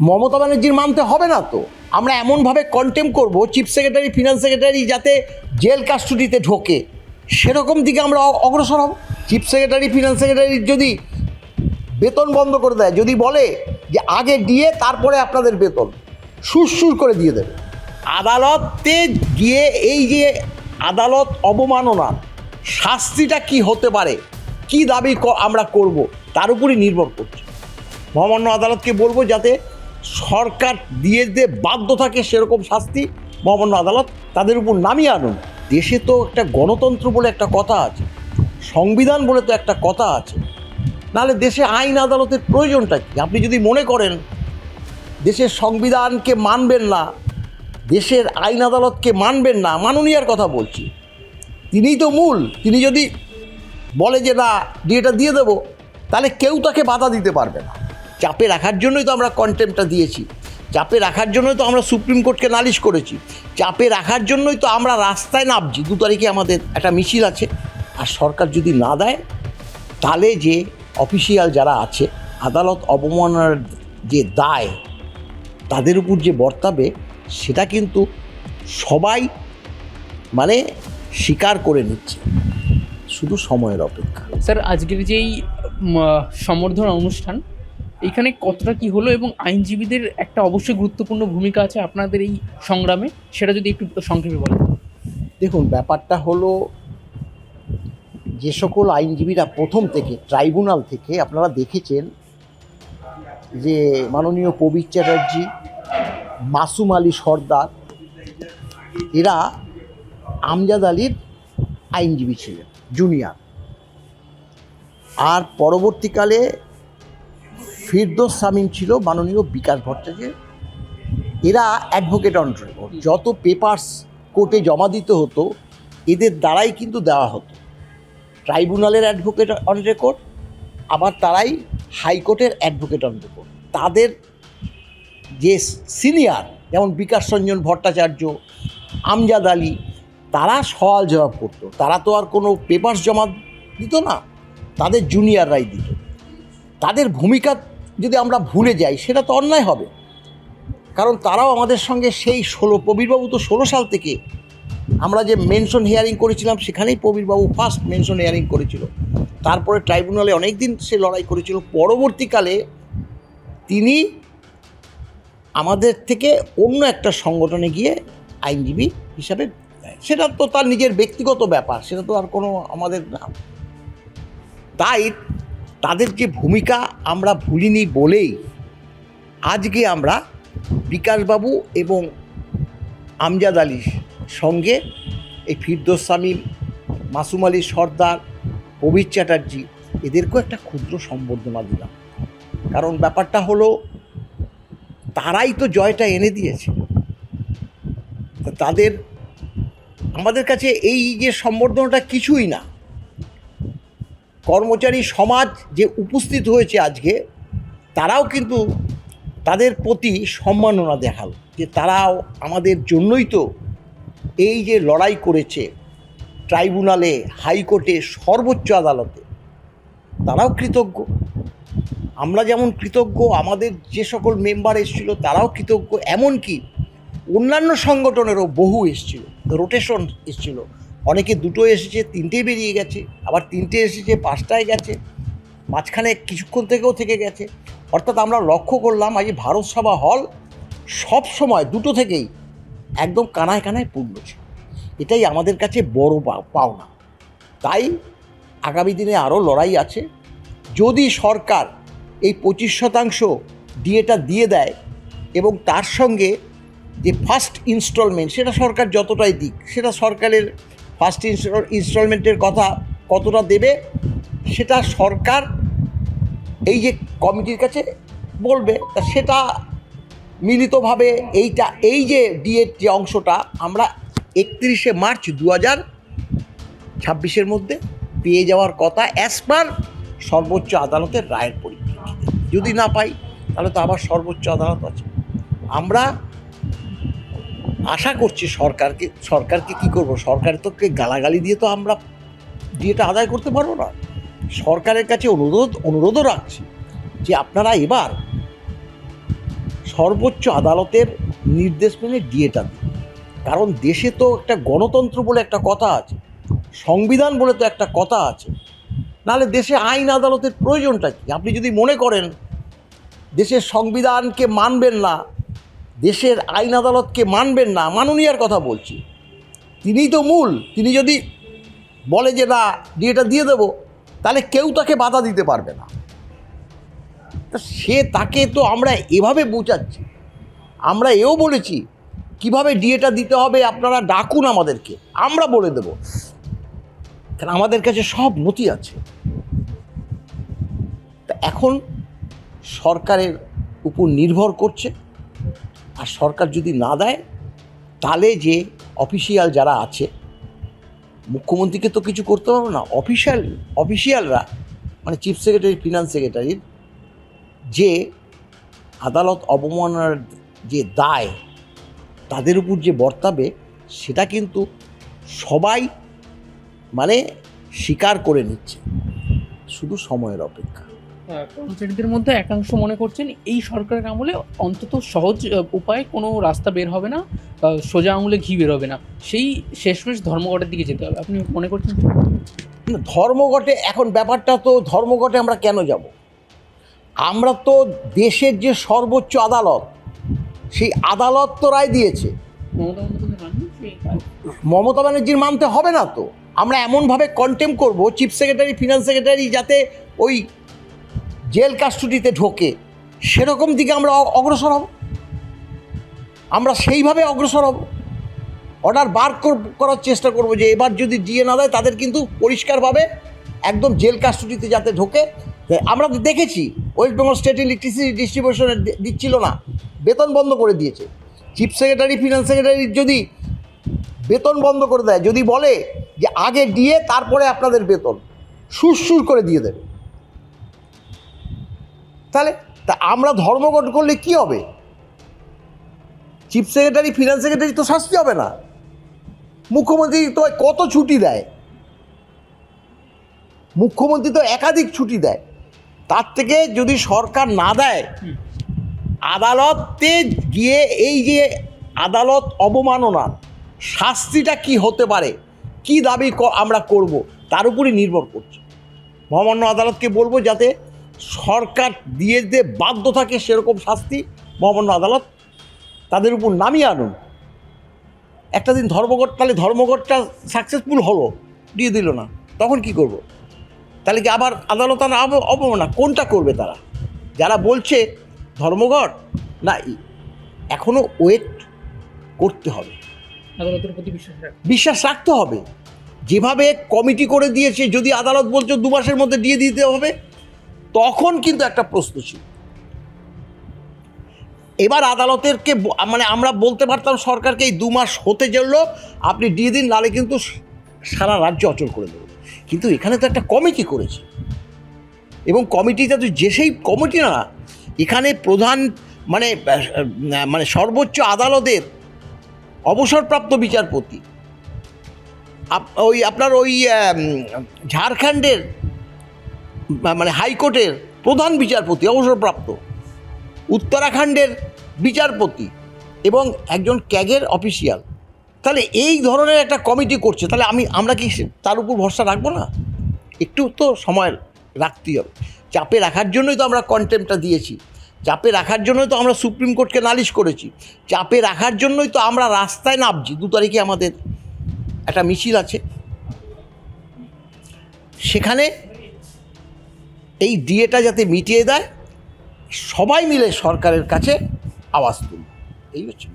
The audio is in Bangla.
মমতা ব্যানার্জির মানতে হবে না তো। আমরা এমনভাবে কন্টেম করব চিফ সেক্রেটারি, ফিনান্স সেক্রেটারি যাতে জেল কাস্টডিতে ঢোকে, সেরকম দিকে আমরা অগ্রসর হব। চিফ সেক্রেটারি, ফিনান্স সেক্রেটারি যদি বেতন বন্ধ করে দেয়, যদি বলে যে আগে দিয়ে তারপরে আপনাদের বেতন, সুর করে দিয়ে দেবে। আদালতে গিয়ে এই যে আদালত অবমাননা শাস্তিটা কি হতে পারে, কি দাবি আমরা করব, তার উপরই নির্ভর করছে। মহামান্য আদালতকে বলবো যাতে সরকার দিয়ে দিতে বাধ্য থাকে সেরকম শাস্তি মহামান্য আদালত তাদের উপর নামিয়ে আনুন। দেশে তো একটা গণতন্ত্র বলে একটা কথা আছে, সংবিধান বলে তো একটা কথা আছে, নাহলে দেশে আইন আদালতের প্রয়োজনটা কি? আপনি যদি মনে করেন দেশের সংবিধানকে মানবেন না, দেশের আইন আদালতকে মানবেন না, মাননীয়ার কথা বলছি, তিনিই তো মূল। তিনি যদি বলে যে না ডিএটা দিয়ে দেবো, তাহলে কেউ তাকে বাধা দিতে পারবে না। চাপে রাখার জন্যই তো আমরা কন্টেম্পটা দিয়েছি, চাপে রাখার জন্যই তো আমরা সুপ্রিম কোর্টকে নালিশ করেছি, চাপে রাখার জন্যই তো আমরা রাস্তায় নামছি। 2 তারিখে আমাদের একটা মিছিল আছে। আর সরকার যদি না দেয়, তাহলে যে অফিসিয়াল যারা আছে, আদালত অবমাননার যে দায় তাদের উপর যে বর্তাবে, সেটা কিন্তু সবাই মানে স্বীকার করে নিচ্ছে, শুধু সময়ের অপেক্ষা। স্যার, আজকের যেই সম্বর্ধনা অনুষ্ঠান, এখানে কতটা কি হলো এবং আইনজীবীদের একটা অবশ্যই গুরুত্বপূর্ণ ভূমিকা আছে আপনাদের এই সংগ্রামে, সেটা যদি একটু সংক্ষেপে বলেন। দেখুন, ব্যাপারটা হলো যে সকল আইনজীবীরা প্রথম থেকে ট্রাইব্যুনাল থেকে, আপনারা দেখেছেন যে মাননীয় প্রবীর চ্যাটার্জি, মাসুম আলী সর্দার, এরা আমজাদ আলীর আইনজীবী ছিলেন জুনিয়র। আর পরবর্তীকালে ফিরদৌস শামীম ছিল মাননীয় বিকাশ ভট্টাচার্য। এরা অ্যাডভোকেট অন রেকর্ড। যত পেপারস কোর্টে জমা দিতে হতো এদের দ্বারাই কিন্তু দেওয়া হতো। ট্রাইব্যুনালের অ্যাডভোকেট অন রেকর্ড, আবার তারাই হাইকোর্টের অ্যাডভোকেট অন রেকর্ড। তাদের যে সিনিয়র, যেমন বিকাশ রঞ্জন ভট্টাচার্য, আমজাদ আলী, তারা সওয়াল জবাব করতো। তারা তো আর কোনো পেপারস জমা দিত না, তাদের জুনিয়ররাই দিত। তাদের ভূমিকা যদি আমরা ভুলে যাই, সেটা তো অন্যায় হবে। কারণ তারাও আমাদের সঙ্গে সেই প্রবীরবাবু তো 16 সাল থেকে আমরা যে মেনশন হিয়ারিং করেছিলাম, সেখানেই প্রবীরবাবু ফার্স্ট মেনশন হিয়ারিং করেছিল। তারপরে ট্রাইব্যুনালে অনেক দিন সে লড়াই করেছিল। পরবর্তীকালে তিনি আমাদের থেকে অন্য একটা সংগঠনে গিয়ে আইনজীবী হিসাবে, সেটা তো তার নিজের ব্যক্তিগত ব্যাপার, সেটা তো আর কোনো আমাদের না। তাই তাদের যে ভূমিকা আমরা ভুলিনি বলেই আজকে আমরা বিকাশবাবু এবং আমজাদ আলীর সঙ্গে এই ফিরদৌস শামীম, মাসুম আলী সর্দার, প্রবীর চ্যাটার্জি, এদেরকেও একটা ক্ষুদ্র সম্বর্ধনা দিলাম। কারণ ব্যাপারটা হলো তারাই তো জয়টা এনে দিয়েছে। তাদের আমাদের কাছে এই যে সম্বর্ধনাটা কিছুই না। কর্মচারী সমাজ যে উপস্থিত হয়েছে আজকে, তারাও কিন্তু তাদের প্রতি সম্মাননা দেখালো যে তারাও আমাদের জন্যই তো এই যে লড়াই করেছে ট্রাইব্যুনালে, হাইকোর্টে, সর্বোচ্চ আদালতে, তারাও কৃতজ্ঞ। আমরা যেমন কৃতজ্ঞ, আমাদের যে সকল মেম্বার এসেছিল তারাও কৃতজ্ঞ। এমনকি অন্যান্য সংগঠনেরও বহু এসেছিল, রোটেশন এসেছিল। অনেকে 2টো এসেছে, 3টে বেরিয়ে গেছে, আবার 3টে এসেছে, 5টায় গেছে, মাঝখানে কিছুক্ষণ থেকে গেছে। অর্থাৎ আমরা লক্ষ্য করলাম আজ ভারত সভা হল সব সময় 2টো থেকেই একদম কানায় কানায় পূর্ণ ছিল। এটাই আমাদের কাছে বড় পাওনা। তাই আগামী দিনে আরও লড়াই আছে। যদি সরকার এই 25% ডিএটা দিয়ে দেয় এবং তার সঙ্গে যে ফার্স্ট ইনস্টলমেন্ট, সেটা সরকার যতটাই দিক, সেটা সরকারের ফার্স্ট ইনস্টলমেন্টের কথা কতটা দেবে, সেটা সরকার এই যে কমিটির কাছে বলবে। তা সেটা মিলিতভাবে এই যে ডিএর যে অংশটা আমরা 31শে মার্চ 2026 মধ্যে পেয়ে যাওয়ার কথা, অ্যাজ পার সর্বোচ্চ আদালতের রায়ের পরিপ্রেক্ষিতে। যদি না পাই, তাহলে তো আবার সর্বোচ্চ আদালত আছে। আমরা আশা করছি সরকারকে কী করবো, সরকার তোকে গালাগালি দিয়ে তো আমরা ডিএটা আদায় করতে পারবো না। সরকারের কাছে অনুরোধও রাখছি যে আপনারা এবার সর্বোচ্চ আদালতের নির্দেশ মেনে ডিএটা দিন। কারণ দেশে তো একটা গণতন্ত্র বলে একটা কথা আছে, সংবিধান বলে তো একটা কথা আছে, নাহলে দেশে আইন আদালতের প্রয়োজনটা কি? আপনি যদি মনে করেন দেশের সংবিধানকে মানবেন না, দেশের আইন আদালতকে মানবেন না, মাননীয়ার কথা বলছি, তিনিই তো মূল। তিনি যদি বলে যে না ডিএটা দিয়ে দেবো, তাহলে কেউ তাকে বাধা দিতে পারবে না। তা তাকে তো আমরা এভাবে বোঝাচ্ছি, আমরা এও বলেছি কিভাবে ডিএটা দিতে হবে, আপনারা ডাকুন আমাদেরকে, আমরা বলে দেব, কারণ আমাদের কাছে সব নথি আছে। তা এখন সরকারের উপর নির্ভর করছে, আর সরকার যদি না দেয় তাহলে যে অফিসিয়াল যারা আছে, মুখ্যমন্ত্রীকে তো কিছু করতে পারবে না, অফিসিয়ালরা মানে চিফ সেক্রেটারি, ফিনান্স সেক্রেটারির যে আদালত অবমাননার যে দায় তাদের উপর যে বর্তাবে, সেটা কিন্তু সবাই মানে স্বীকার করে নিচ্ছে, শুধু সময়ের অপেক্ষা। কর্মচারীদের মধ্যে একাংশ মনে করছেন এই সরকারের আমলে অন্তত সহজ উপায়ে কোনো রাস্তা বের হবে না, সোজা আঙুলে ঘি বের হবে না, সেই শেষমেশ ধর্মঘটের দিকে যেতে হবে। আপনি মনে করছেন? ধর্মঘটে এখন ব্যাপারটা তো, ধর্মঘটে আমরা কেন যাব? আমরা তো দেশের যে সর্বোচ্চ আদালত, সেই আদালত তো রায় দিয়েছে। মমতা ব্যানার্জির মানতে হবে না তো। আমরা এমনভাবে কন্টেম করব চিফ সেক্রেটারি, ফিনান্স সেক্রেটারি যাতে ওই জেল কাস্টডিতে ঢোকে, সেরকম দিকে আমরা অগ্রসর হব, আমরা সেইভাবে অগ্রসর হব। অর্ডার বার করার চেষ্টা করব যে এবার যদি ডিএ না দেয় তাদের কিন্তু পরিষ্কারভাবে একদম জেল কাস্টডিতে যাতে ঢোকে। আমরা দেখেছি ওয়েস্ট বেঙ্গল স্টেট ইলেকট্রিসিটি ডিস্ট্রিবিউশনের দিচ্ছিল না, বেতন বন্ধ করে দিয়েছে। চিফ সেক্রেটারি, ফিনান্স সেক্রেটারির যদি বেতন বন্ধ করে দেয়, যদি বলে যে আগে ডিএ তারপরে আপনাদের বেতন, সুর করে দিয়ে দেবে, তাহলে তা আমরা ধর্মঘট করলে কি হবে? চিফ সেক্রেটারি, ফিনান্স সেক্রেটারি তো শাস্তি হবে না, মুখ্যমন্ত্রী তো কত ছুটি দেয়, মুখ্যমন্ত্রী তো একাধিক ছুটি দেয়। তার থেকে যদি সরকার না দেয়, আদালতে গিয়ে এই যে আদালত অবমাননার শাস্তিটা কি হতে পারে, কি দাবি আমরা করব, তার উপরই নির্ভর করছে। মহামান্য আদালতকে বলবো যাতে সরকার দিয়ে দিতে বাধ্য থাকে সেরকম শাস্তি মহামান্য আদালত তাদের উপর নামিয়ে আনুন। একটা দিন ধর্মঘট, তাহলে ধর্মঘটটা সাকসেসফুল হলো, দিয়ে দিল না, তখন কি করব? তাহলে কি আবার আদালত অবমাননা কোনটা করবে? তারা যারা বলছে ধর্মঘট না, এখনও ওয়েট করতে হবে, আদালতের প্রতি বিশ্বাস রাখতে হবে। যেভাবে কমিটি করে দিয়েছে, যদি আদালত বলছে 2 মাসের মধ্যে দিয়ে দিতে হবে, তখন কিন্তু একটা প্রশ্ন ছিল। এবার আদালতেরকে মানে আমরা বলতে পারতাম সরকারকে এই 2 মাস হতে চললো, আপনি দিয়ে দিন, নাহলে কিন্তু সারা রাজ্য অচল করে দেবে। কিন্তু এখানে তো একটা কমিটি করেছে, এবং কমিটিটা তো যে সেই কমিটি না, এখানে প্রধান মানে মানে সর্বোচ্চ আদালতের অবসরপ্রাপ্ত বিচারপতি, ওই আপনার ওই ঝাড়খণ্ডের মানে হাইকোর্টের প্রধান বিচারপতি অবসরপ্রাপ্ত, উত্তরাখণ্ডের বিচারপতি এবং একজন ক্যাগের অফিসিয়াল, তাহলে এই ধরনের একটা কমিটি করছে, তাহলে আমরা কি তার উপর ভরসা রাখবো না? একটু তো সময় রাখতেই হবে। চাপে রাখার জন্যই তো আমরা কন্টেম্পটা দিয়েছি, চাপে রাখার জন্যই তো আমরা সুপ্রিম কোর্টকে নালিশ করেছি, চাপে রাখার জন্যই তো আমরা রাস্তায় নামছি। 2 তারিখে আমাদের একটা মিছিল আছে, সেখানে এই ডিএটা যাতে মিটিয়ে দেয়, সবাই মিলে সরকারের কাছে আওয়াজ তুলবে, এই হচ্ছে।